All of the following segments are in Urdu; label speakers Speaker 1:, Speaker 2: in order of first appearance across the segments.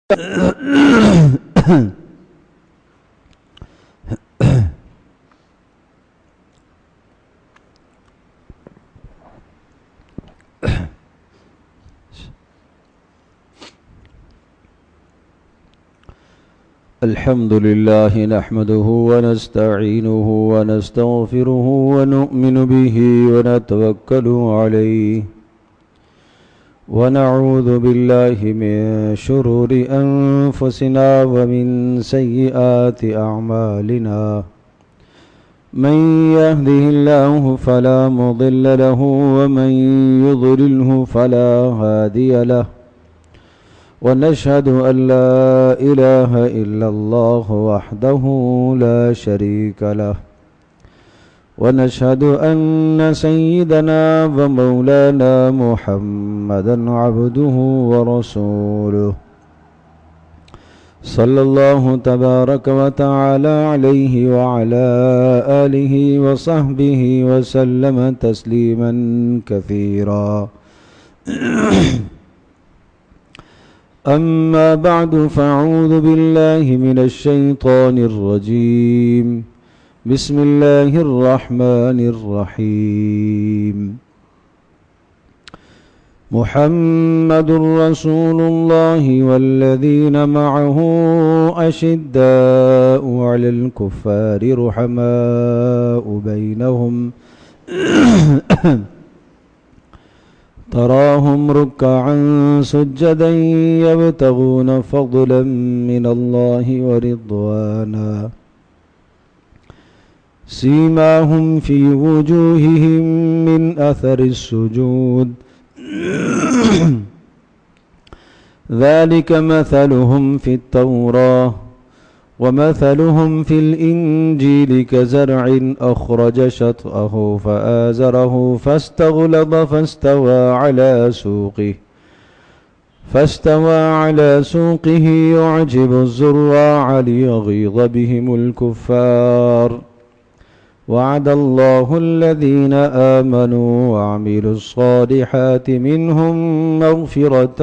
Speaker 1: الحمد لله نحمده ونستعينه ونستغفره ونؤمن به ونتوكل عليه ونعوذ بالله من شرور أنفسنا ومن سيئات أعمالنا من يهده الله فلا مضل له ومن يضلله فلا هادي له ونشهد أن لا إله إلا الله وحده لا شريك له ونشهد أن سيدنا ومولانا محمدا عبده ورسوله صلى الله تبارك وتعالى عليه وعلى آله وصحبه وسلم تسليما كثيرا أما بعد فأعوذ بالله من الشيطان الرجيم بسم الله الرحمن الرحيم محمد رسول الله والذين معه أشداء على الكفار رحماء بينهم تراهم ركعا سجدا يبتغون فضلا من الله ورضوانا سيماهم في وجوههم من أثر السجود ذلك مثلهم في التوراة ومثلهم في الإنجيل كزرع أخرج شطأه فآزره فاستغلظ فاستوى على سوقه يعجب الزراع ليغيظ بهم الكفار وعد الله الذين آمنوا وعملوا الصالحات منهم مغفرة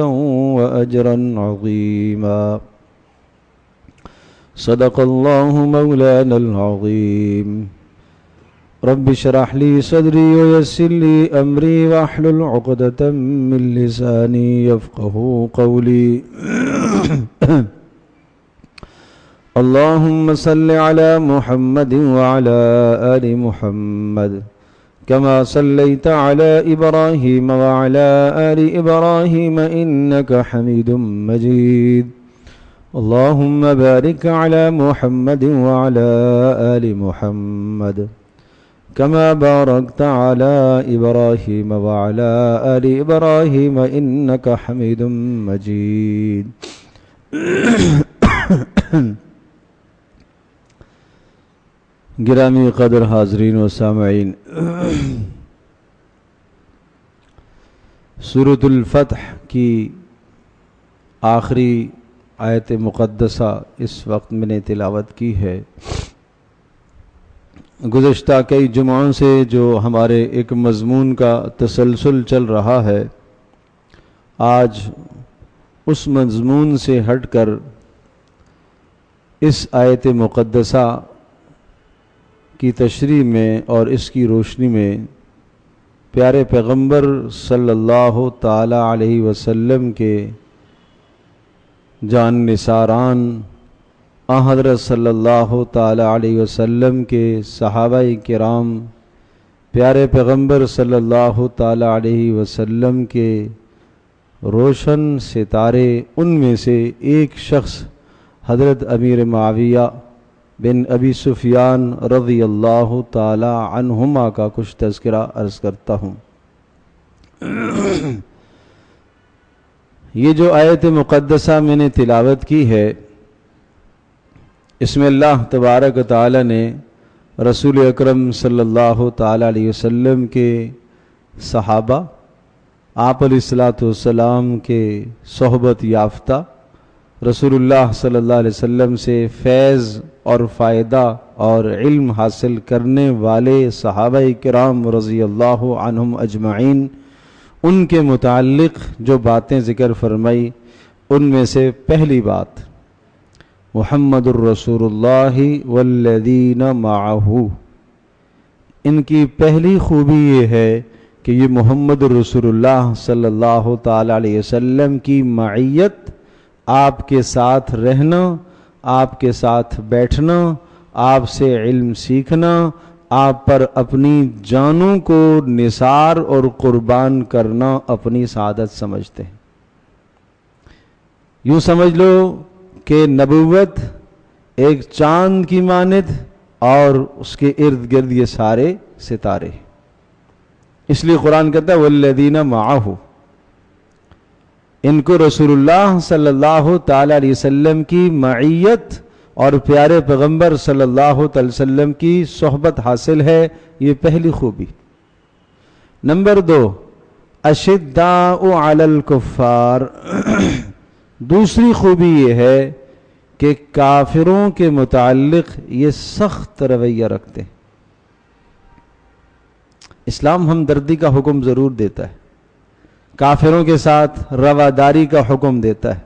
Speaker 1: وأجرا عظيما صدق الله مولانا العظيم رب اشرح لي صدري ويسر لي أمري واحلل عقدة من لساني يفقهوا قولي اللهم صل على محمد وعلى آل محمد كما صليت على إبراهيم وعلى آل إبراهيم إنك حميد مجيد اللهم بارك على محمد وعلى آل محمد كما باركت على إبراهيم وعلى آل إبراهيم إنك حميد مجيد گرامی قدر حاضرین و سامعین، سورۃ الفتح کی آخری آیت مقدسہ اس وقت میں نے تلاوت کی ہے۔ گزشتہ کئی جمعوں سے جو ہمارے ایک مضمون کا تسلسل چل رہا ہے، آج اس مضمون سے ہٹ کر اس آیت مقدسہ کی تشریح میں اور اس کی روشنی میں پیارے پیغمبر صلی اللہ تعالی علیہ وسلم کے جان نثاران حضرت صلی اللہ تعالی علیہ وسلم کے صحابہ کرام، پیارے پیغمبر صلی اللہ تعالی علیہ وسلم کے روشن ستارے، ان میں سے ایک شخص حضرت امیر معاویہ بن ابی سفیان رضی اللہ تعالی عنہما کا کچھ تذکرہ عرض کرتا ہوں۔ یہ جو آیت مقدسہ میں نے تلاوت کی ہے، اس میں اللہ تبارک و تعالی نے رسول اکرم صلی اللہ تعالی علیہ وسلم کے صحابہ، آپ علیہ السلام کے صحبت یافتہ، رسول اللہ صلی اللہ علیہ وسلم سے فیض اور فائدہ اور علم حاصل کرنے والے صحابہ کرام رضی اللہ عنہم اجمعین، ان کے متعلق جو باتیں ذکر فرمائی، ان میں سے پہلی بات محمد الرسول اللہ والذین معہ، ان کی پہلی خوبی یہ ہے کہ یہ محمد رسول اللہ صلی اللہ تعالی علیہ وسلم کی معیت، آپ کے ساتھ رہنا، آپ کے ساتھ بیٹھنا، آپ سے علم سیکھنا، آپ پر اپنی جانوں کو نثار اور قربان کرنا اپنی سعادت سمجھتے ہیں۔ یوں سمجھ لو کہ نبوت ایک چاند کی مانند اور اس کے ارد گرد یہ سارے ستارے، اس لیے قرآن کہتا ہے والذین معہ، ان کو رسول اللہ صلی اللہ تعالی علیہ وسلم کی معیت اور پیارے پیغمبر صلی اللہ تعالی وسلم کی صحبت حاصل ہے، یہ پہلی خوبی۔ نمبر 2 اشداء علی الکفار، دوسری خوبی یہ ہے کہ کافروں کے متعلق یہ سخت رویہ رکھتے ہیں۔ اسلام ہمدردی کا حکم ضرور دیتا ہے، کافروں کے ساتھ رواداری کا حکم دیتا ہے،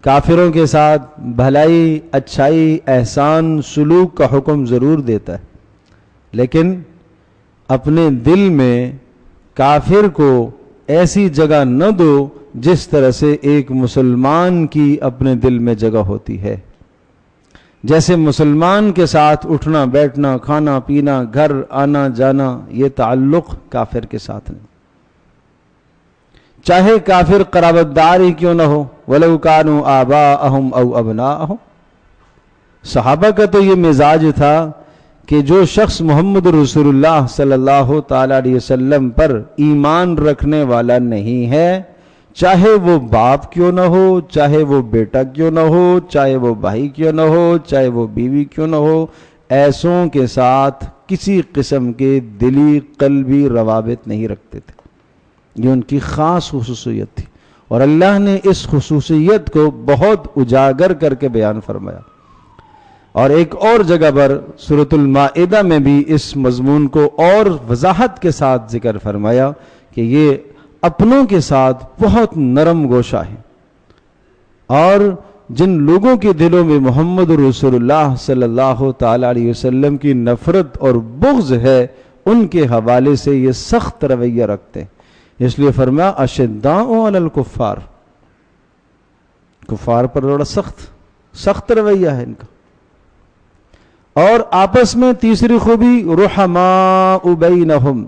Speaker 1: کافروں کے ساتھ بھلائی، اچھائی، احسان، سلوک کا حکم ضرور دیتا ہے، لیکن اپنے دل میں کافر کو ایسی جگہ نہ دو جس طرح سے ایک مسلمان کی اپنے دل میں جگہ ہوتی ہے۔ جیسے مسلمان کے ساتھ اٹھنا بیٹھنا، کھانا پینا، گھر آنا جانا، یہ تعلق کافر کے ساتھ نہیں، چاہے کافر قرابت دار ہی کیوں نہ ہو، وَلَوْ كَانُوا آبَاءَهُمْ أَوْ أَبْنَاءَهُمْ۔ صحابہ کا تو یہ مزاج تھا کہ جو شخص محمد رسول اللہ صلی اللہ تعالی علیہ وسلم پر ایمان رکھنے والا نہیں ہے، چاہے وہ باپ کیوں نہ ہو، چاہے وہ بیٹا کیوں نہ ہو، چاہے وہ بھائی کیوں نہ ہو، چاہے وہ بیوی کیوں نہ ہو، ایسوں کے ساتھ کسی قسم کے دلی قلبی روابط نہیں رکھتے تھے۔ یہ ان کی خاص خصوصیت تھی، اور اللہ نے اس خصوصیت کو بہت اجاگر کر کے بیان فرمایا، اور ایک اور جگہ پر سورۃ المائدہ میں بھی اس مضمون کو اور وضاحت کے ساتھ ذکر فرمایا کہ یہ اپنوں کے ساتھ بہت نرم گوشہ ہے، اور جن لوگوں کے دلوں میں محمد رسول اللہ صلی اللہ تعالی علیہ وسلم کی نفرت اور بغض ہے، ان کے حوالے سے یہ سخت رویہ رکھتے ہیں۔ اس لیے فرمایا اشداء علی الکفار، کفار پر بڑا سخت رویہ ہے ان کا۔ اور آپس میں تیسری خوبی رحماء بینہم،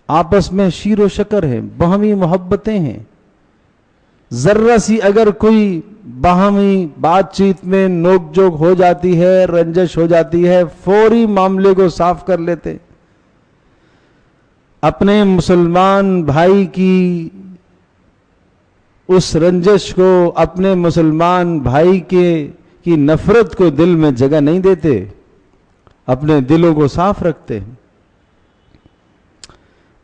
Speaker 1: آپس میں شیر و شکر ہے، باہمی محبتیں ہیں، ذرہ سی اگر کوئی باہمی بات چیت میں نوک جوک ہو جاتی ہے، رنجش ہو جاتی ہے، فوری معاملے کو صاف کر لیتے، اپنے مسلمان بھائی کی اس رنجش کو، اپنے مسلمان بھائی کی نفرت کو دل میں جگہ نہیں دیتے، اپنے دلوں کو صاف رکھتے ہیں۔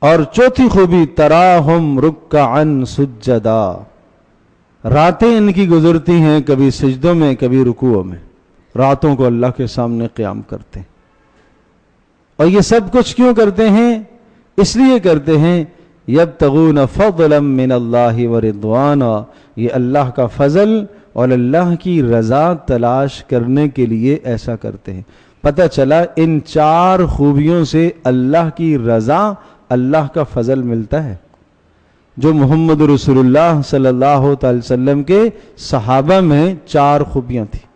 Speaker 1: اور چوتھی خوبی تراہم رکعا سجدا، راتیں ان کی گزرتی ہیں کبھی سجدوں میں کبھی رکوعوں میں، راتوں کو اللہ کے سامنے قیام کرتے ہیں۔ اور یہ سب کچھ کیوں کرتے ہیں؟ اس لیے کرتے ہیں یبتغون فضلا من اللہ ورضوانا، یہ اللہ کا فضل اور اللہ کی رضا تلاش کرنے کے لیے ایسا کرتے ہیں۔ پتہ چلا ان چار خوبیوں سے اللہ کی رضا، اللہ کا فضل ملتا ہے۔ جو محمد رسول اللہ صلی اللہ تعالی وسلم کے صحابہ میں چار خوبیاں تھیں،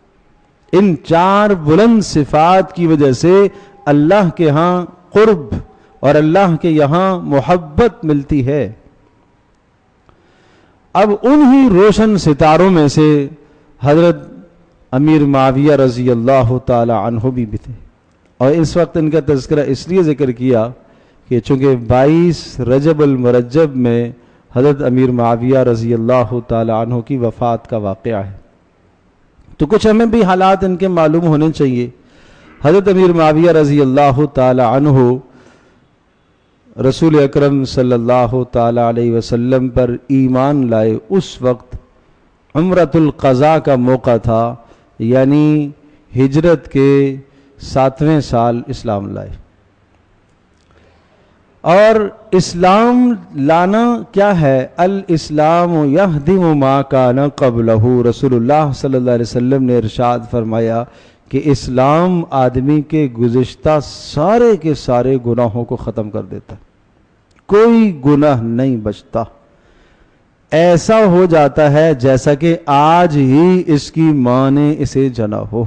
Speaker 1: ان چار بلند صفات کی وجہ سے اللہ کے ہاں قرب اور اللہ کے یہاں محبت ملتی ہے۔ اب انہی روشن ستاروں میں سے حضرت امیر معاویہ رضی اللہ تعالی عنہ بھی تھے، اور اس وقت ان کا تذکرہ اس لیے ذکر کیا کہ چونکہ 22 رجب المرجب میں حضرت امیر معاویہ رضی اللہ تعالی عنہ کی وفات کا واقعہ ہے، تو کچھ ہمیں بھی حالات ان کے معلوم ہونے چاہیے۔ حضرت امیر معاویہ رضی اللہ تعالی عنہ رسول اکرم صلی اللہ تعالی علیہ وسلم پر ایمان لائے، اس وقت عمرۃ القضاء کا موقع تھا، یعنی ہجرت کے 7ویں سال اسلام لائے، اور اسلام لانا کیا ہے؟ الاسلام یہدم ما کان قبلہ، رسول اللہ صلی اللہ علیہ وسلم نے ارشاد فرمایا کہ اسلام آدمی کے گزشتہ سارے کے سارے گناہوں کو ختم کر دیتا ہے، کوئی گناہ نہیں بچتا، ایسا ہو جاتا ہے جیسا کہ آج ہی اس کی ماں نے اسے جنا ہو۔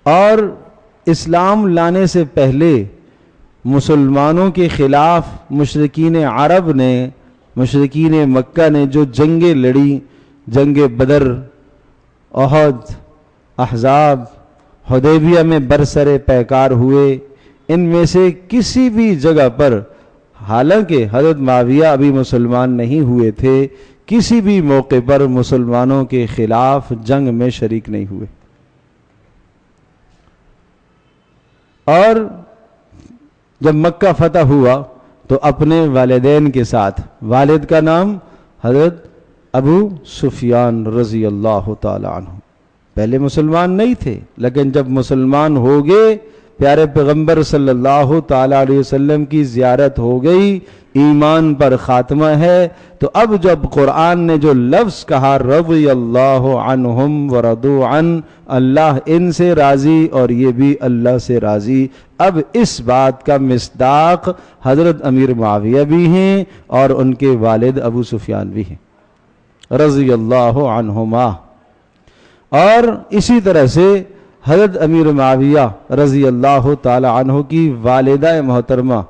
Speaker 1: اور اسلام لانے سے پہلے مسلمانوں کے خلاف مشرکین عرب نے، مشرکین مکہ نے جو جنگیں لڑی، جنگ بدر، احد، احزاب، حدیبیہ میں برسر پیکار ہوئے، ان میں سے کسی بھی جگہ پر، حالانکہ حضرت معاویہ ابھی مسلمان نہیں ہوئے تھے، کسی بھی موقع پر مسلمانوں کے خلاف جنگ میں شریک نہیں ہوئے۔ اور جب مکہ فتح ہوا تو اپنے والدین کے ساتھ، والد کا نام حضرت ابو سفیان رضی اللہ تعالی عنہ، پہلے مسلمان نہیں تھے، لیکن جب مسلمان ہو گئے، پیارے پیغمبر صلی اللہ تعالی علیہ وسلم کی زیارت ہو گئی، ایمان پر خاتمہ ہے، تو اب جب قرآن نے جو لفظ کہا رضی اللہ عنہم ورضوا عنہ، اللہ ان سے راضی اور یہ بھی اللہ سے راضی، اب اس بات کا مصداق حضرت امیر معاویہ بھی ہیں اور ان کے والد ابو سفیان بھی ہیں رضی اللہ عنہما۔ اور اسی طرح سے حضرت امیر معاویہ رضی اللہ تعالی عنہ کی والدہ محترمہ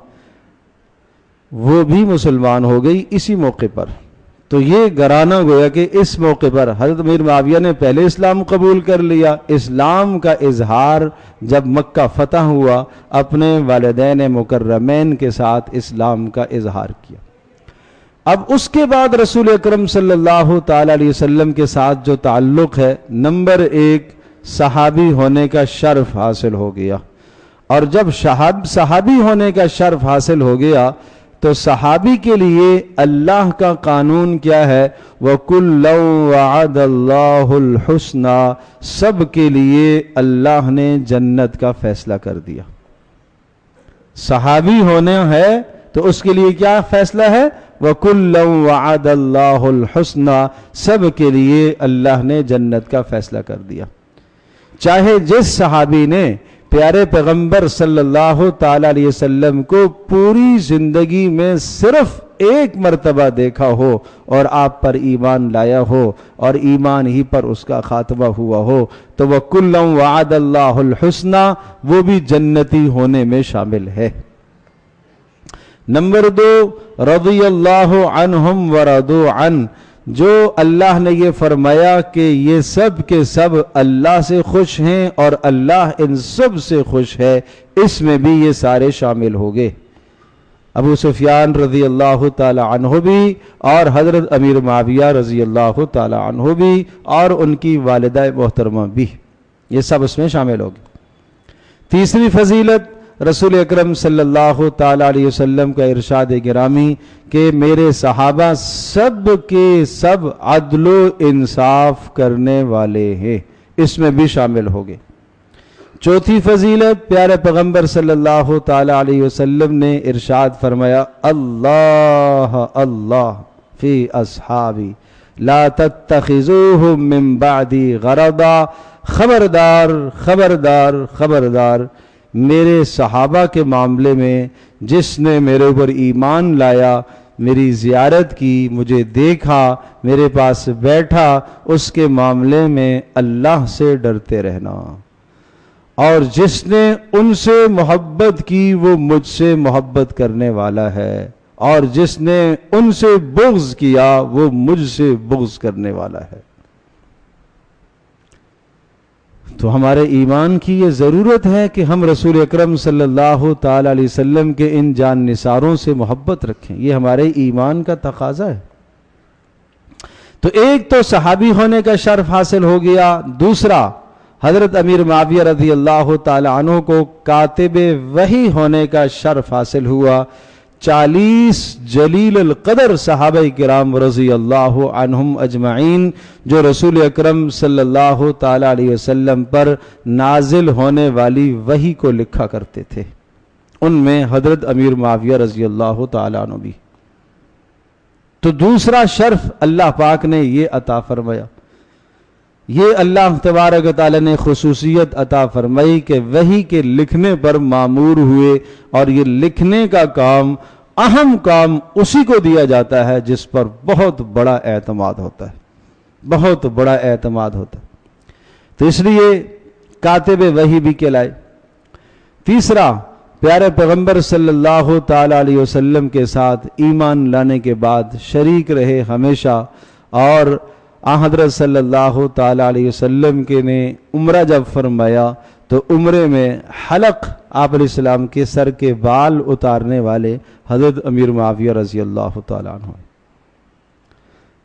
Speaker 1: وہ بھی مسلمان ہو گئی اسی موقع پر۔ تو یہ گرانہ گویا کہ اس موقع پر حضرت امیر معاویہ نے پہلے اسلام قبول کر لیا، اسلام کا اظہار جب مکہ فتح ہوا، اپنے والدین مکرمین کے ساتھ اسلام کا اظہار کیا۔ اب اس کے بعد رسول اکرم صلی اللہ تعالی علیہ وسلم کے ساتھ جو تعلق ہے، نمبر ایک صحابی ہونے کا شرف حاصل ہو گیا، اور جب صحابی ہونے کا شرف حاصل ہو گیا تو صحابی کے لیے اللہ کا قانون کیا ہے؟ وَكُلًّا وَعَدَ اللَّهُ الْحُسْنَى، سب کے لیے اللہ نے جنت کا فیصلہ کر دیا۔ صحابی ہونا ہے تو اس کے لیے کیا فیصلہ ہے؟ وَكُلًّا وَعَدَ اللَّهُ الْحُسْنَى، سب کے لیے اللہ نے جنت کا فیصلہ کر دیا۔ چاہے جس صحابی نے پیارے پیغمبر صلی اللہ تعالی علیہ وسلم کو پوری زندگی میں صرف ایک مرتبہ دیکھا ہو اور آپ پر ایمان لایا ہو اور ایمان ہی پر اس کا خاتمہ ہوا ہو، تو وَكُلًّا وَعَدَ اللَّهُ الْحُسْنَى، وہ بھی جنتی ہونے میں شامل ہے۔ نمبر دو، رضی اللہ عنہم ورضوا عنہ، جو اللہ نے یہ فرمایا کہ یہ سب کے سب اللہ سے خوش ہیں اور اللہ ان سب سے خوش ہے، اس میں بھی یہ سارے شامل ہو گئے، ابو سفیان رضی اللہ تعالی عنہ بھی اور حضرت امیر معاویہ رضی اللہ تعالی عنہ بھی اور ان کی والدہ محترمہ بھی، یہ سب اس میں شامل ہو گئے۔ تیسری فضیلت، رسول اکرم صلی اللہ تعالی علیہ وسلم کا ارشاد گرامی کہ میرے صحابہ سب کے سب عدل و انصاف کرنے والے ہیں، اس میں بھی شامل ہو گئے۔ چوتھی فضیلت، پیارے پیغمبر صلی اللہ تعالی علیہ وسلم نے ارشاد فرمایا اللہ اللہ فی اصحابی لا تتخذوهم من بعدی غرضا، خبردار خبردار خبردار، میرے صحابہ کے معاملے میں جس نے میرے اوپر ایمان لایا، میری زیارت کی، مجھے دیکھا، میرے پاس بیٹھا، اس کے معاملے میں اللہ سے ڈرتے رہنا، اور جس نے ان سے محبت کی وہ مجھ سے محبت کرنے والا ہے، اور جس نے ان سے بغض کیا وہ مجھ سے بغض کرنے والا ہے۔ تو ہمارے ایمان کی یہ ضرورت ہے کہ ہم رسول اکرم صلی اللہ تعالی علیہ وسلم کے ان جان نثاروں سے محبت رکھیں، یہ ہمارے ایمان کا تقاضا ہے۔ تو ایک تو صحابی ہونے کا شرف حاصل ہو گیا، دوسرا حضرت امیر معاویہ رضی اللہ تعالی عنہ کو کاتب وحی ہونے کا شرف حاصل ہوا۔ 40 جلیل القدر صحابہ کرام رضی اللہ عنہم اجمعین جو رسول اکرم صلی اللہ تعالی علیہ وسلم پر نازل ہونے والی وحی کو لکھا کرتے تھے، ان میں حضرت امیر معاویہ رضی اللہ تعالیٰ عنہ بھی۔ تو دوسرا شرف اللہ پاک نے یہ عطا فرمایا، یہ اللہ تبارک و تعالیٰ نے خصوصیت عطا فرمائی کہ وحی کے لکھنے پر مامور ہوئے، اور یہ لکھنے کا کام، اہم کام اسی کو دیا جاتا ہے جس پر بہت بڑا اعتماد ہوتا ہے، بہت بڑا اعتماد ہوتا ہے، تو اس لیے کاتب وحی بھی کہلائے۔ تیسرا، پیارے پیغمبر صلی اللہ تعالی علیہ وسلم کے ساتھ ایمان لانے کے بعد شریک رہے ہمیشہ، اور حضرت صلی اللہ تعالی علیہ وسلم کے نے عمرہ جب فرمایا تو عمرے میں حلق آپ علیہ السلام کے سر کے بال اتارنے والے حضرت امیر معاویہ رضی اللہ تعالیٰ عنہ،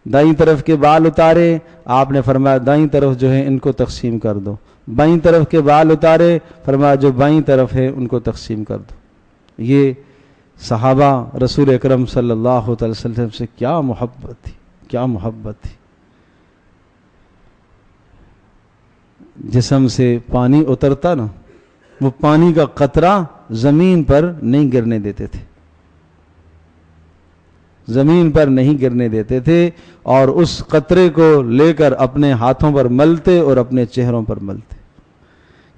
Speaker 1: دائیں طرف کے بال اتارے، آپ نے فرمایا دائیں طرف جو ہے ان کو تقسیم کر دو، بائیں طرف کے بال اتارے، فرمایا جو بائیں طرف ہے ان کو تقسیم کر دو۔ یہ صحابہ رسول اکرم صلی اللہ علیہ وسلم سے کیا محبت تھی، کیا محبت تھی۔ جسم سے پانی اترتا نا، وہ پانی کا قطرہ زمین پر نہیں گرنے دیتے تھے، زمین پر نہیں گرنے دیتے تھے، اور اس قطرے کو لے کر اپنے ہاتھوں پر ملتے اور اپنے چہروں پر ملتے،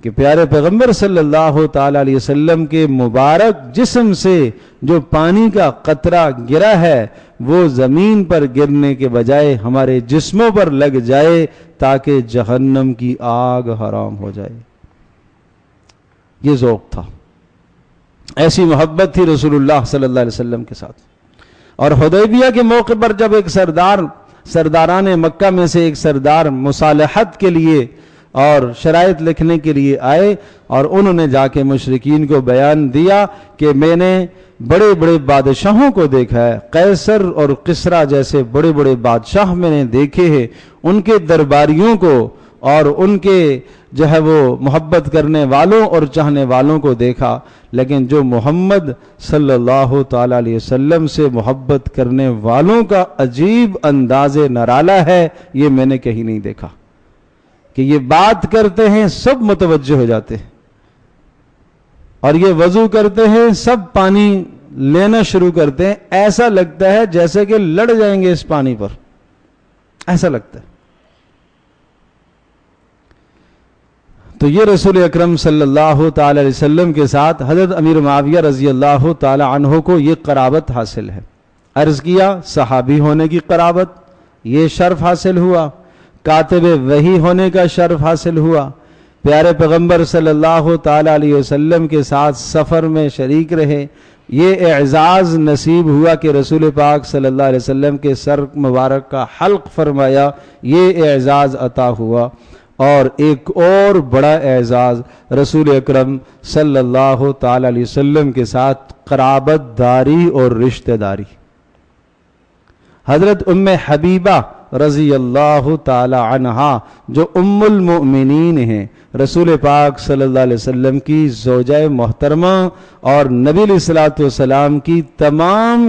Speaker 1: کہ پیارے پیغمبر صلی اللہ تعالی علیہ وسلم کے مبارک جسم سے جو پانی کا قطرہ گرا ہے وہ زمین پر گرنے کے بجائے ہمارے جسموں پر لگ جائے تاکہ جہنم کی آگ حرام ہو جائے۔ یہ ذوق تھا، ایسی محبت تھی رسول اللہ صلی اللہ علیہ وسلم کے ساتھ۔ اور حدیبیہ کے موقع پر جب ایک سرداران مکہ میں سے ایک سردار مصالحت کے لیے اور شرائط لکھنے کے لیے آئے، اور انہوں نے جا کے مشرکین کو بیان دیا کہ میں نے بڑے بڑے بادشاہوں کو دیکھا ہے، قیصر اور کسریٰ جیسے بڑے بڑے بادشاہ میں نے دیکھے ہیں، ان کے درباریوں کو اور ان کے جو ہے وہ محبت کرنے والوں اور چاہنے والوں کو دیکھا، لیکن جو محمد صلی اللہ تعالی علیہ وسلم سے محبت کرنے والوں کا عجیب انداز نرالا ہے، یہ میں نے کہیں نہیں دیکھا، کہ یہ بات کرتے ہیں سب متوجہ ہو جاتے ہیں، اور یہ وضو کرتے ہیں سب پانی لینا شروع کرتے ہیں، ایسا لگتا ہے جیسے کہ لڑ جائیں گے اس پانی پر، ایسا لگتا ہے۔ تو یہ رسول اکرم صلی اللہ تعالی علیہ وسلم کے ساتھ حضرت امیر معاویہ رضی اللہ تعالی عنہ کو یہ قرابت حاصل ہے۔ عرض کیا صحابی ہونے کی قرابت، یہ شرف حاصل ہوا، کاتب وحی ہونے کا شرف حاصل ہوا، پیارے پیغمبر صلی اللہ تعالی علیہ وسلم کے ساتھ سفر میں شریک رہے، یہ اعزاز نصیب ہوا کہ رسول پاک صلی اللہ علیہ وسلم کے سر مبارک کا حلق فرمایا، یہ اعزاز عطا ہوا۔ اور ایک اور بڑا اعزاز رسول اکرم صلی اللہ تعالی علیہ وسلم کے ساتھ قرابت داری اور رشتہ داری۔ حضرت ام حبیبہ رضی اللہ تعالی عنہا جو ام المؤمنین ہیں، رسول پاک صلی اللہ علیہ وسلم کی زوجہ محترمہ اور نبی علیہ الصلوۃ والسلام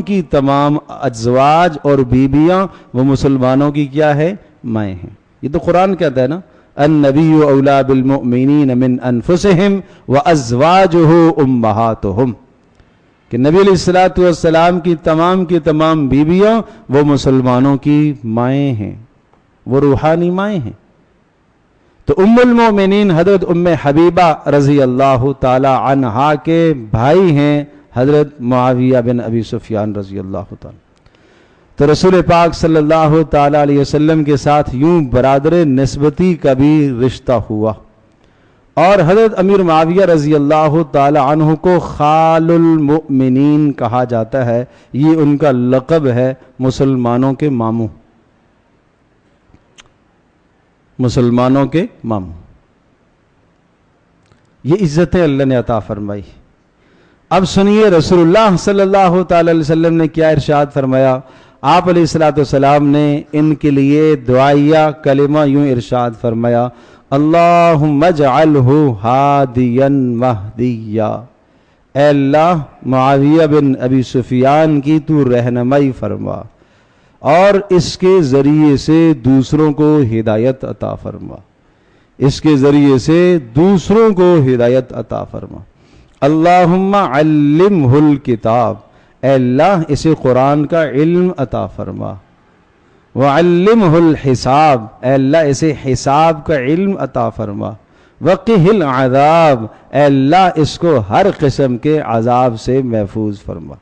Speaker 1: کی تمام ازواج اور بیبیاں، وہ مسلمانوں کی کیا ہے؟ مائیں ہیں۔ یہ تو قرآن کہتا ہے نا، النبی اولا بالمؤمنین من انفسہم وازواجہ امہاتہم، کہ نبی علیہ الصلوۃ والسلام کی تمام بیویاں وہ مسلمانوں کی مائیں ہیں، وہ روحانی مائیں ہیں۔ تو ام المومنین حضرت ام حبیبہ رضی اللہ تعالی عنہا کے بھائی ہیں حضرت معاویہ بن ابی سفیان رضی اللہ تعالی۔ تو رسول پاک صلی اللہ تعالی علیہ وسلم کے ساتھ یوں برادر نسبتی کا بھی رشتہ ہوا، اور حضرت امیر معاویہ رضی اللہ تعالی عنہ کو خال المؤمنین کہا جاتا ہے، یہ ان کا لقب ہے، مسلمانوں کے ماموں، مسلمانوں کے ماموں۔ یہ عزتیں اللہ نے عطا فرمائی۔ اب سنیے رسول اللہ صلی اللہ تعالی علیہ وسلم نے کیا ارشاد فرمایا۔ آپ علیہ الصلوۃ والسلام نے ان کے لیے دعائیہ کلمہ یوں ارشاد فرمایا، اللہم اجعلہ ہادیا مہدیا، اے اللہ معاویہ بن ابی سفیان کی تو رہنمائی فرما اور اس کے ذریعے سے دوسروں کو ہدایت عطا فرما، اس کے ذریعے سے دوسروں کو ہدایت عطا فرما۔ اللہم علمہ الکتاب، اے اللہ اسے قرآن کا علم عطا فرما، وعلمہ الحساب، اے اللہ اسے حساب کا علم عطا فرما، وقہ العذاب، اے اللہ اس کو ہر قسم کے عذاب سے محفوظ فرما۔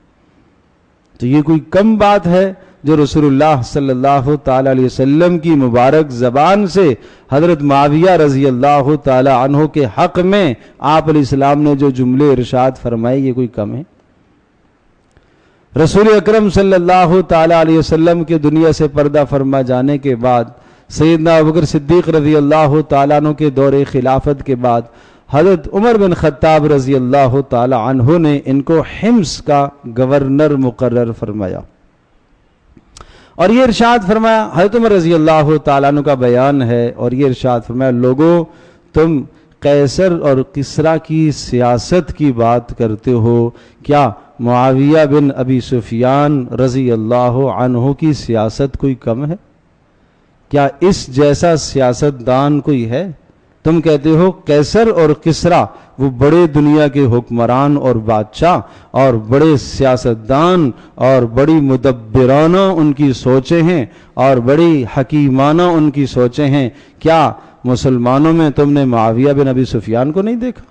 Speaker 1: تو یہ کوئی کم بات ہے جو رسول اللہ صلی اللہ تعالی علیہ وسلم کی مبارک زبان سے حضرت معاویہ رضی اللہ تعالی عنہ کے حق میں آپ علیہ السلام نے جو جملے ارشاد فرمائے، یہ کوئی کم ہے؟ رسول اکرم صلی اللہ تعالی علیہ وسلم کے دنیا سے پردہ فرما جانے کے بعد، سیدنا ابوبکر صدیق رضی اللہ تعالیٰ عنہ کے دور خلافت کے بعد، حضرت عمر بن خطاب رضی اللہ تعالی عنہ نے ان کو حمص کا گورنر مقرر فرمایا، اور یہ ارشاد فرمایا، حضرت عمر رضی اللہ تعالیٰ عنہ کا بیان ہے، اور یہ ارشاد فرمایا، لوگوں تم قیصر اور کسریٰ کی سیاست کی بات کرتے ہو، کیا معاویہ بن ابی سفیان رضی اللہ عنہ کی سیاست کوئی کم ہے؟ کیا اس جیسا سیاستدان کوئی ہے؟ تم کہتے ہو قیصر اور کسریٰ وہ بڑے دنیا کے حکمران اور بادشاہ اور بڑے سیاستدان اور بڑی مدبرانہ ان کی سوچیں ہیں اور بڑی حکیمانہ ان کی سوچیں ہیں، کیا مسلمانوں میں تم نے معاویہ بن ابی سفیان کو نہیں دیکھا؟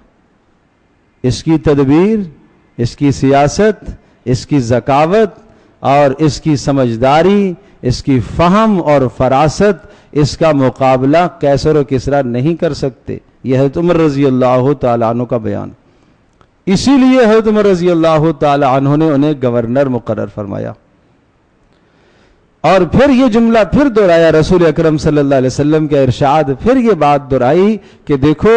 Speaker 1: اس کی تدبیر، اس کی سیاست، اس کی ذکاوت اور اس کی سمجھداری، اس کی فہم اور فراست، اس کا مقابلہ قیصر و کسریٰ نہیں کر سکتے۔ یہ حضرت عمر رضی اللہ تعالیٰ عنہ کا بیان، اسی لیے حضرت عمر رضی اللہ تعالیٰ عنہ نے انہیں گورنر مقرر فرمایا۔ اور پھر یہ جملہ پھر دہرایا، رسول اکرم صلی اللہ علیہ وسلم کا ارشاد، پھر یہ بات دہرائی کہ دیکھو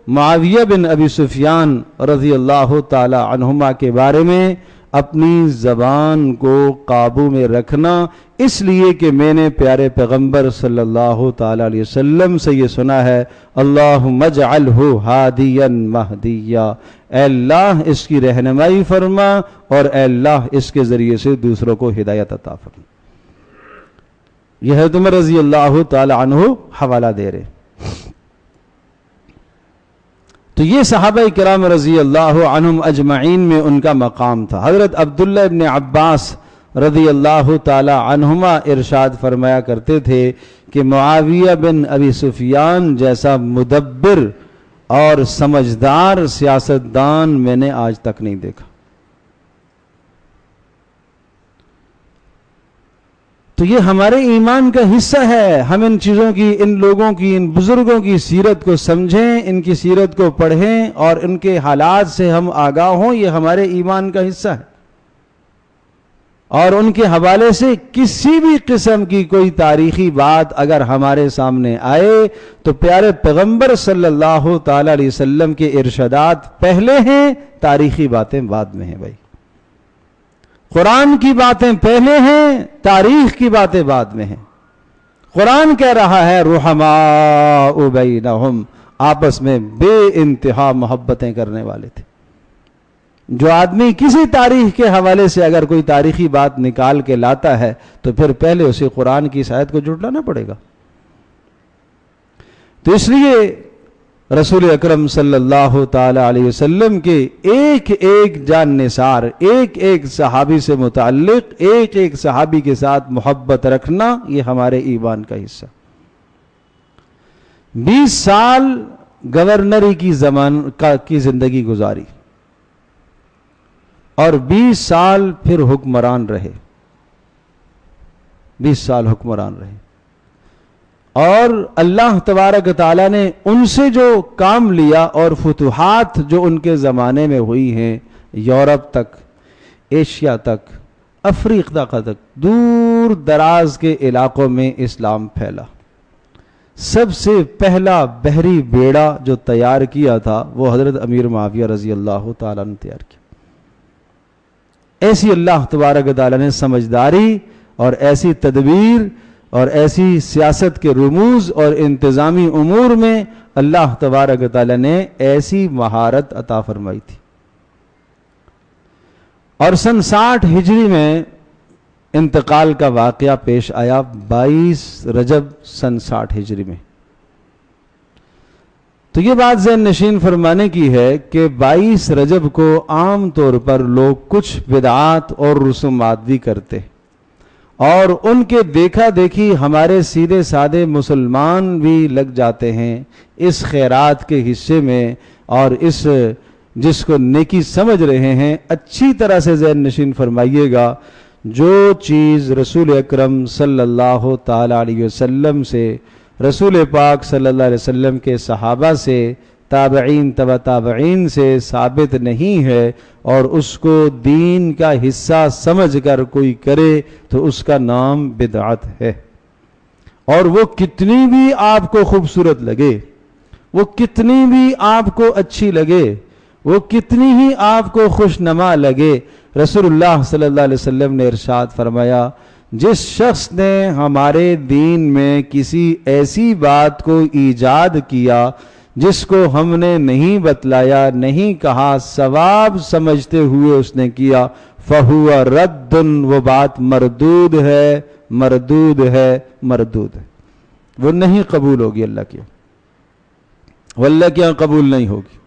Speaker 1: معاویہ بن ابی سفیان رضی اللہ تعالی عنہما کے بارے میں اپنی زبان کو قابو میں رکھنا، اس لیے کہ میں نے پیارے پیغمبر صلی اللہ تعالی علیہ وسلم سے یہ سنا ہے، اللہم اجعلہ ہادیا مہدیا، اے اللہ اس کی رہنمائی فرما اور اے اللہ اس کے ذریعے سے دوسروں کو ہدایت عطا فرما۔ یہ حضرت عمر رضی اللہ تعالی عنہ حوالہ دے رہے۔ تو یہ صحابہ کرام رضی اللہ عنہم اجمعین میں ان کا مقام تھا۔ حضرت عبداللہ ابن عباس رضی اللہ تعالی عنہما ارشاد فرمایا کرتے تھے کہ معاویہ بن ابی سفیان جیسا مدبر اور سمجھدار سیاستدان میں نے آج تک نہیں دیکھا۔ تو یہ ہمارے ایمان کا حصہ ہے، ہم ان چیزوں کی، ان لوگوں کی، ان بزرگوں کی سیرت کو سمجھیں، ان کی سیرت کو پڑھیں اور ان کے حالات سے ہم آگاہ ہوں، یہ ہمارے ایمان کا حصہ ہے۔ اور ان کے حوالے سے کسی بھی قسم کی کوئی تاریخی بات اگر ہمارے سامنے آئے تو پیارے پیغمبر صلی اللہ تعالی علیہ وسلم کے ارشادات پہلے ہیں، تاریخی باتیں بعد میں ہیں۔ بھائی قرآن کی باتیں پہلے ہیں، تاریخ کی باتیں بعد میں ہیں۔ قرآن کہہ رہا ہے رحماء بینہم، آپس میں بے انتہا محبتیں کرنے والے تھے۔ جو آدمی کسی تاریخ کے حوالے سے اگر کوئی تاریخی بات نکال کے لاتا ہے تو پھر پہلے اسے قرآن کی اس آیت کو جھٹلانا پڑے گا۔ تو اس لیے رسول اکرم صلی اللہ تعالی علیہ وسلم کے ایک ایک جان نثار، ایک ایک صحابی سے متعلق، ایک ایک صحابی کے ساتھ محبت رکھنا، یہ ہمارے ایمان کا حصہ۔ 20 سال گورنری کی زندگی گزاری اور 20 سال پھر حکمران رہے، 20 سال حکمران رہے، اور اللہ تبارک تعالیٰ نے ان سے جو کام لیا اور فتوحات جو ان کے زمانے میں ہوئی ہیں، یورپ تک، ایشیا تک، افریقہ تک، دور دراز کے علاقوں میں اسلام پھیلا۔ سب سے پہلا بحری بیڑا جو تیار کیا تھا وہ حضرت امیر معاویہ رضی اللہ تعالیٰ نے تیار کیا۔ ایسی اللہ تبارک تعالیٰ نے سمجھداری اور ایسی تدبیر اور ایسی سیاست کے رموز اور انتظامی امور میں اللہ تبارک تعالیٰ نے ایسی مہارت عطا فرمائی تھی۔ اور سن 60 ہجری میں انتقال کا واقعہ پیش آیا، 22 رجب سن 60 ہجری میں۔ تو یہ بات ذہن نشین فرمانے کی ہے کہ 22 رجب کو عام طور پر لوگ کچھ بدعات اور رسومات بھی کرتے اور ان کے دیکھا دیکھی ہمارے سیدھے سادے مسلمان بھی لگ جاتے ہیں اس خیرات کے حصے میں، اور اس جس کو نیکی سمجھ رہے ہیں اچھی طرح سے ذہن نشین فرمائیے گا، جو چیز رسول اکرم صلی اللہ تعالی علیہ وسلم سے، رسول پاک صلی اللہ علیہ وسلم کے صحابہ سے، تابعین تبع تابعین سے ثابت نہیں ہے اور اس کو دین کا حصہ سمجھ کر کوئی کرے تو اس کا نام بدعت ہے، اور وہ کتنی بھی آپ کو خوبصورت لگے، وہ کتنی بھی آپ کو اچھی لگے، وہ کتنی ہی آپ کو خوشنما لگے، رسول اللہ صلی اللہ علیہ وسلم نے ارشاد فرمایا، جس شخص نے ہمارے دین میں کسی ایسی بات کو ایجاد کیا جس کو ہم نے نہیں بتلایا، نہیں کہا، ثواب سمجھتے ہوئے اس نے کیا، فَهُوَ رَدٌّ، وہ بات مردود ہے، مردود ہے، مردود ہے، وہ نہیں قبول ہوگی اللہ کی، واللہ کیا قبول نہیں ہوگی۔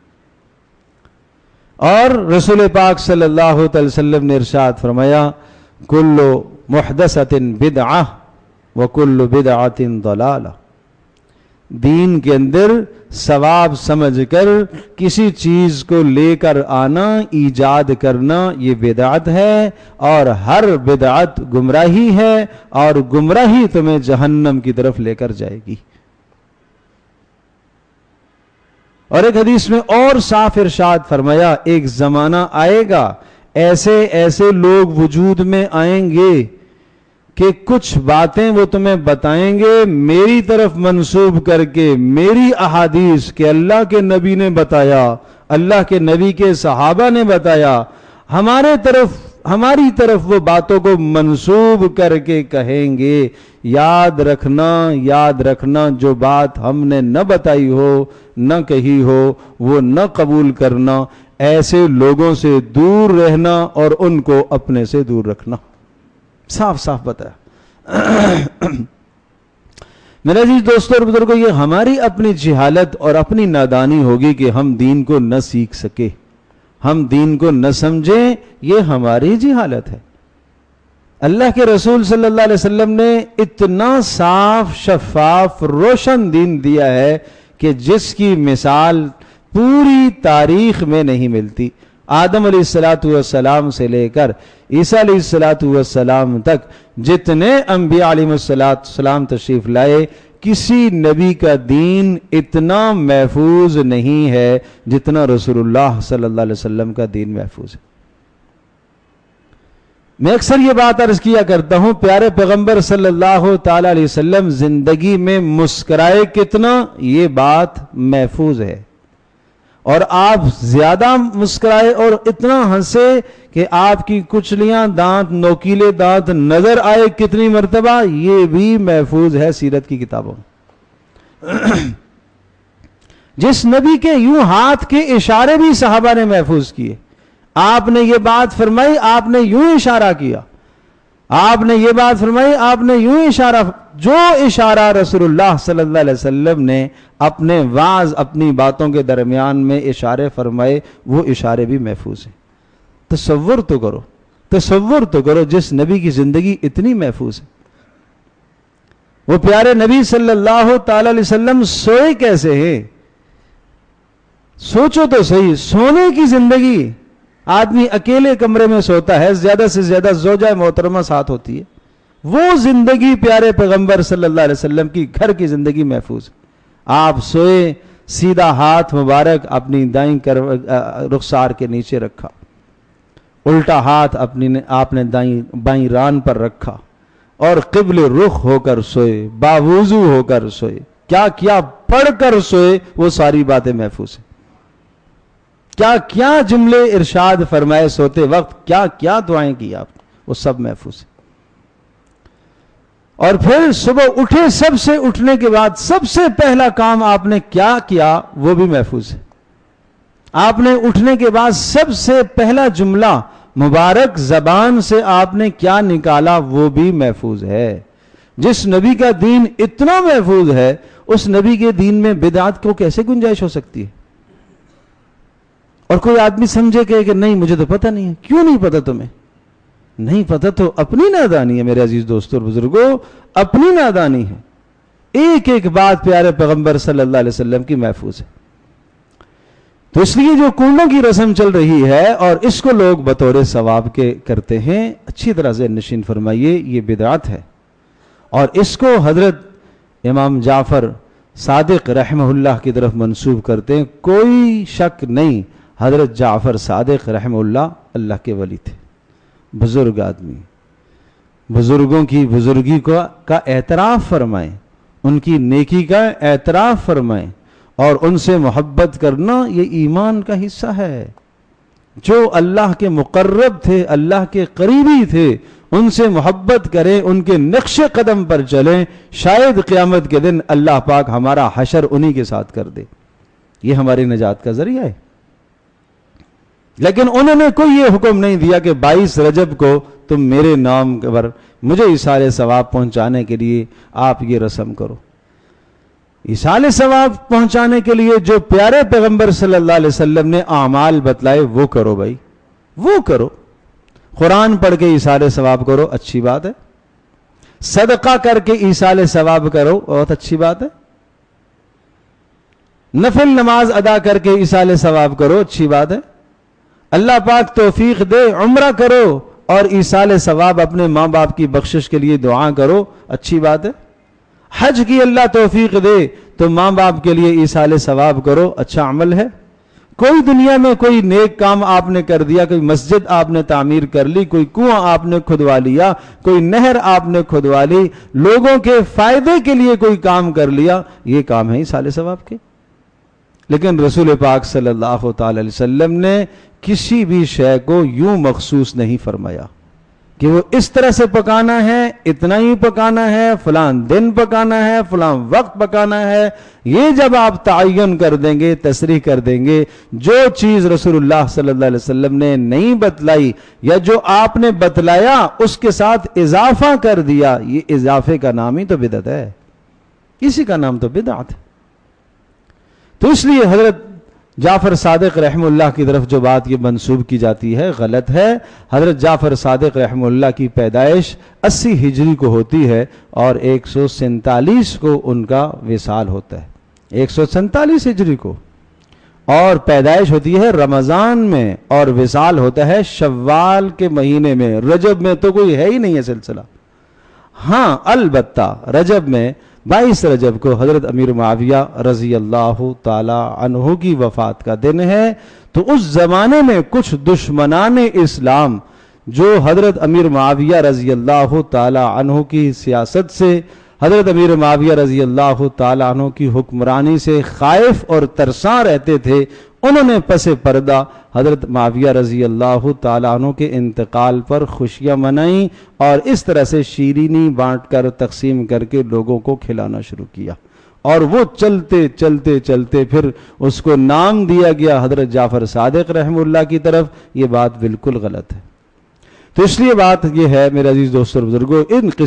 Speaker 1: اور رسول پاک صلی اللہ علیہ وسلم نے ارشاد فرمایا، کل محدثۃ بدعہ وکل بدعۃ ضلالہ، دین کے اندر ثواب سمجھ کر کسی چیز کو لے کر آنا، ایجاد کرنا، یہ بدعت ہے، اور ہر بدعت گمراہی ہے، اور گمراہی تمہیں جہنم کی طرف لے کر جائے گی۔ اور ایک حدیث میں اور صاف ارشاد فرمایا، ایک زمانہ آئے گا ایسے ایسے لوگ وجود میں آئیں گے کہ کچھ باتیں وہ تمہیں بتائیں گے میری طرف منسوب کر کے، میری احادیث کہ اللہ کے نبی نے بتایا، اللہ کے نبی کے صحابہ نے بتایا، ہماری طرف وہ باتوں کو منسوب کر کے کہیں گے، یاد رکھنا جو بات ہم نے نہ بتائی ہو، نہ کہی ہو، وہ نہ قبول کرنا، ایسے لوگوں سے دور رہنا اور ان کو اپنے سے دور رکھنا۔ صاف صاف بتایا۔ میرے عزیز دوستوں اور بزرگوں، یہ ہماری اپنی جہالت اور اپنی نادانی ہوگی کہ ہم دین کو نہ سیکھ سکے، ہم دین کو نہ سمجھیں، یہ ہماری جہالت ہے۔ اللہ کے رسول صلی اللہ علیہ وسلم نے اتنا صاف، شفاف، روشن دین دیا ہے کہ جس کی مثال پوری تاریخ میں نہیں ملتی۔ آدم علیہ السلام سے لے کر عیسیٰ علیہ السلام تک جتنے انبیاء علیہ السلام تشریف لائے، کسی نبی کا دین اتنا محفوظ نہیں ہے جتنا رسول اللہ صلی اللہ علیہ وسلم کا دین محفوظ ہے۔ میں اکثر یہ بات عرض کیا کرتا ہوں، پیارے پیغمبر صلی اللہ تعالی علیہ وسلم زندگی میں مسکرائے کتنا، یہ بات محفوظ ہے، اور آپ زیادہ مسکرائے اور اتنا ہنسے کہ آپ کی کچلیاں، دانت، نوکیلے دانت نظر آئے کتنی مرتبہ، یہ بھی محفوظ ہے سیرت کی کتابوں میں۔ جس نبی کے یوں ہاتھ کے اشارے بھی صحابہ نے محفوظ کیے، آپ نے یہ بات فرمائی، آپ نے یوں اشارہ کیا، آپ نے یہ بات فرمائی، آپ نے یوں اشارہ، جو اشارہ رسول اللہ صلی اللہ علیہ وسلم نے اپنے وعظ، اپنی باتوں کے درمیان میں اشارے فرمائے، وہ اشارے بھی محفوظ ہیں۔ تصور تو کرو جس نبی کی زندگی اتنی محفوظ ہے، وہ پیارے نبی صلی اللہ تعالی علیہ وسلم سوئے کیسے ہیں؟ سوچو تو صحیح، سونے کی زندگی، آدمی اکیلے کمرے میں سوتا ہے، زیادہ سے زیادہ زوجہ محترمہ ساتھ ہوتی ہے، وہ زندگی پیارے پیغمبر صلی اللہ علیہ وسلم کی گھر کی زندگی محفوظ۔ آپ سوئے، سیدھا ہاتھ مبارک اپنی دائیں رخسار کے نیچے رکھا، الٹا ہاتھ آپ نے بائیں ران پر رکھا، اور قبل رخ ہو کر سوئے، باوضو ہو کر سوئے، کیا کیا پڑھ کر سوئے، وہ ساری باتیں محفوظ ہیں۔ کیا کیا جملے ارشاد فرمائے سوتے وقت، کیا کیا دعائیں کی آپ نے، وہ سب محفوظ ہیں۔ اور پھر صبح اٹھے، سب سے اٹھنے کے بعد سب سے پہلا کام آپ نے کیا کیا، وہ بھی محفوظ ہے۔ آپ نے اٹھنے کے بعد سب سے پہلا جملہ مبارک زبان سے آپ نے کیا نکالا، وہ بھی محفوظ ہے۔ جس نبی کا دین اتنا محفوظ ہے، اس نبی کے دین میں بدعت کو کیسے گنجائش ہو سکتی ہے؟ اور کوئی آدمی سمجھے کہ نہیں مجھے تو پتہ نہیں ہے. کیوں نہیں پتہ تمہیں؟ نہیں پتہ تو اپنی نادانی ہے میرے عزیز دوستوں اور بزرگوں، اپنی نادانی ہے. ایک ایک بات پیارے پیغمبر صلی اللہ علیہ وسلم کی محفوظ ہے. تو اس لیے جو کنڈوں کی رسم چل رہی ہے اور اس کو لوگ بطور ثواب کے کرتے ہیں، اچھی طرح سے نشین فرمائیے یہ بدعت ہے. اور اس کو حضرت امام جعفر صادق رحمہ اللہ کی طرف منسوب کرتے ہیں. کوئی شک نہیں، حضرت جعفر صادق رحمہ اللہ اللہ کے ولی تھے، بزرگ آدمی. بزرگوں کی بزرگی کا اعتراف فرمائیں، ان کی نیکی کا اعتراف فرمائیں، اور ان سے محبت کرنا یہ ایمان کا حصہ ہے. جو اللہ کے مقرب تھے، اللہ کے قریبی تھے، ان سے محبت کریں، ان کے نقش قدم پر چلیں، شاید قیامت کے دن اللہ پاک ہمارا حشر انہی کے ساتھ کر دے. یہ ہماری نجات کا ذریعہ ہے. لیکن انہوں نے کوئی یہ حکم نہیں دیا کہ 22 رجب کو تم میرے نام پر مجھے ایصال ثواب پہنچانے کے لیے آپ یہ رسم کرو. ایصال ثواب پہنچانے کے لیے جو پیارے پیغمبر صلی اللہ علیہ وسلم نے اعمال بتلائے وہ کرو بھائی، وہ کرو. قرآن پڑھ کے ایصال ثواب کرو، اچھی بات ہے. صدقہ کر کے ایصال ثواب کرو، بہت اچھی بات ہے. نفل نماز ادا کر کے ایصال ثواب کرو، اچھی بات ہے. اللہ پاک توفیق دے عمرہ کرو اور ایصال ثواب اپنے ماں باپ کی بخشش کے لیے دعا کرو، اچھی بات ہے. حج کی اللہ توفیق دے تو ماں باپ کے لیے ایصال ثواب کرو، اچھا عمل ہے. کوئی دنیا میں کوئی نیک کام آپ نے کر دیا، کوئی مسجد آپ نے تعمیر کر لی، کوئی کنواں آپ نے کھدوا لیا، کوئی نہر آپ نے کھدوا لی، لوگوں کے فائدے کے لیے کوئی کام کر لیا، یہ کام ہے ایصال ثواب کے. لیکن رسول پاک صلی اللہ تعالی علیہ وسلم نے کسی بھی شے کو یوں مخصوص نہیں فرمایا کہ وہ اس طرح سے پکانا ہے، اتنا ہی پکانا ہے، فلاں دن پکانا ہے، فلاں وقت پکانا ہے. یہ جب آپ تعین کر دیں گے، تصریح کر دیں گے، جو چیز رسول اللہ صلی اللہ علیہ وسلم نے نہیں بتلائی یا جو آپ نے بتلایا اس کے ساتھ اضافہ کر دیا، یہ اضافے کا نام ہی تو بدعت ہے. اسی کا نام تو بدعت ہے. تو اس لیے حضرت جعفر صادق رحمہ اللہ کی طرف جو بات یہ منسوب کی جاتی ہے غلط ہے. حضرت جعفر صادق رحمہ اللہ کی پیدائش 80 ہجری کو ہوتی ہے اور 147 کو ان کا وصال ہوتا ہے. 147 ہجری کو، اور پیدائش ہوتی ہے رمضان میں اور وصال ہوتا ہے شوال کے مہینے میں. رجب میں تو کوئی ہے ہی نہیں ہے سلسلہ. ہاں البتہ رجب میں 22 رجب کو حضرت امیر معاویہ رضی اللہ تعالی عنہ کی وفات کا دن ہے. تو اس زمانے میں کچھ دشمنان اسلام جو حضرت امیر معاویہ رضی اللہ تعالی عنہ کی سیاست سے، حضرت امیر معاویہ رضی اللہ تعالی عنہ کی حکمرانی سے خائف اور ترساں رہتے تھے، انہوں نے پس پردہ حضرت معاویہ رضی اللہ تعالیٰ عنہ کے انتقال پر خوشیاں منائیں اور اس طرح سے شیرینی بانٹ کر تقسیم کر کے لوگوں کو کھلانا شروع کیا. اور وہ چلتے چلتے چلتے پھر اس کو نام دیا گیا حضرت جعفر صادق رحمہ اللہ کی طرف. یہ بات بالکل غلط ہے. تو اس لیے بات یہ ہے میرے عزیز دوستوں اور بزرگوں،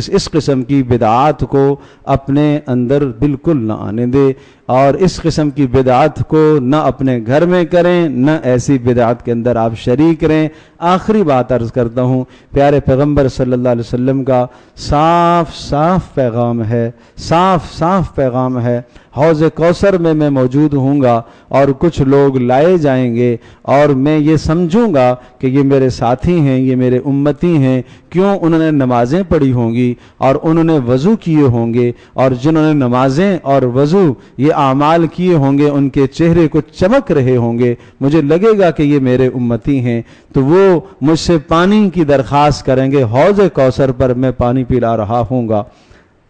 Speaker 1: اس قسم کی بدعات کو اپنے اندر بالکل نہ آنے دے، اور اس قسم کی بدعات کو نہ اپنے گھر میں کریں، نہ ایسی بدعات کے اندر آپ شریک رہیں. آخری بات عرض کرتا ہوں، پیارے پیغمبر صلی اللہ علیہ وسلم کا صاف صاف پیغام ہے، صاف صاف پیغام ہے. حوض کوثر میں موجود ہوں گا اور کچھ لوگ لائے جائیں گے اور میں یہ سمجھوں گا کہ یہ میرے ساتھی ہیں، یہ میرے امتی ہیں. کیوں؟ انہوں نے نمازیں پڑھی ہوں گی اور انہوں نے وضو کیے ہوں گے، اور جنہوں نے نمازیں اور وضو یہ اعمال کیے ہوں گے ان کے چہرے کو چمک رہے ہوں گے. مجھے لگے گا کہ یہ میرے امتی ہیں، تو وہ مجھ سے پانی کی درخواست کریں گے. حوض کوثر پر میں پانی پلا رہا ہوں گا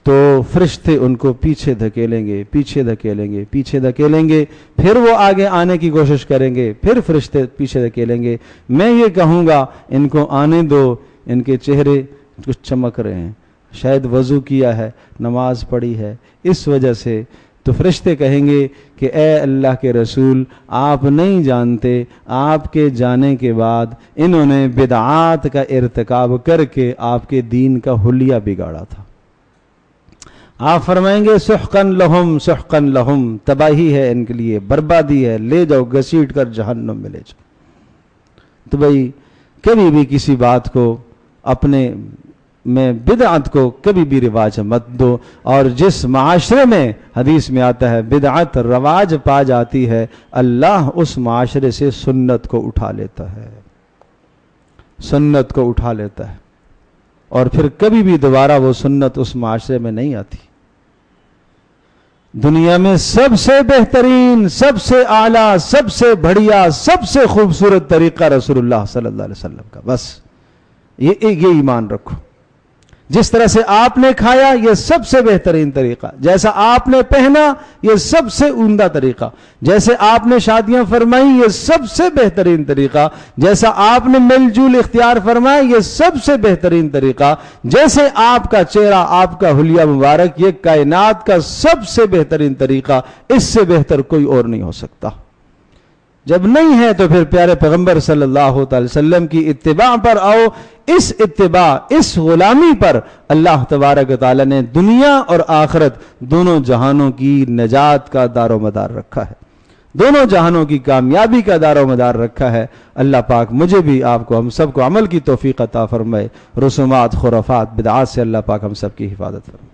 Speaker 1: تو فرشتے ان کو پیچھے دھکیلیں گے، پیچھے دھکیلیں گے، پیچھے دھکیلیں گے. پھر وہ آگے آنے کی کوشش کریں گے، پھر فرشتے پیچھے دھکیلیں گے. میں یہ کہوں گا ان کو آنے دو، ان کے چہرے کچھ چمک رہے ہیں، شاید وضو کیا ہے، نماز پڑھی ہے، اس وجہ سے. تو فرشتے کہیں گے کہ اے اللہ کے رسول، آپ نہیں جانتے آپ کے جانے کے بعد انہوں نے بدعات کا ارتکاب کر کے آپ کے دین کا حلیہ بگاڑا تھا. آپ فرمائیں گے سحقن لہم سحقن لہم، تباہی ہے ان کے لیے، بربادی ہے، لے جاؤ گھسیٹ کر جہنم میں لے جاؤ۔ تو بھائی کبھی بھی کسی بات کو اپنے میں بدعت کو کبھی بھی رواج مت دو، اور جس معاشرے میں حدیث میں آتا ہے بدعت رواج پا جاتی ہے، اللہ اس معاشرے سے سنت کو اٹھا لیتا ہے، سنت کو اٹھا لیتا ہے، اور پھر کبھی بھی دوبارہ وہ سنت اس معاشرے میں نہیں آتی۔ دنیا میں سب سے بہترین، سب سے اعلیٰ، سب سے بڑھیا، سب سے خوبصورت طریقہ رسول اللہ صلی اللہ علیہ وسلم کا، بس یہ ایمان رکھو۔ جس طرح سے آپ نے کھایا یہ سب سے بہترین طریقہ، جیسا آپ نے پہنا یہ سب سے عمدہ طریقہ، جیسے آپ نے شادیاں فرمائی یہ سب سے بہترین طریقہ، جیسا آپ نے مل جل اختیار فرمایا یہ سب سے بہترین طریقہ، جیسے آپ کا چہرہ، آپ کا حلیہ مبارک، یہ کائنات کا سب سے بہترین طریقہ، اس سے بہتر کوئی اور نہیں ہو سکتا۔ جب نہیں ہے تو پھر پیارے پیغمبر صلی اللہ تعالی وسلم کی اتباع پر آؤ۔ اس اتباع، اس غلامی پر اللہ تبارک و تعالی نے دنیا اور آخرت دونوں جہانوں کی نجات کا دار و مدار رکھا ہے، دونوں جہانوں کی کامیابی کا دار و مدار رکھا ہے۔ اللہ پاک مجھے بھی، آپ کو، ہم سب کو عمل کی توفیق عطا فرمائے۔ رسومات، خرافات، بدعات سے اللہ پاک ہم سب کی حفاظت فرمائے۔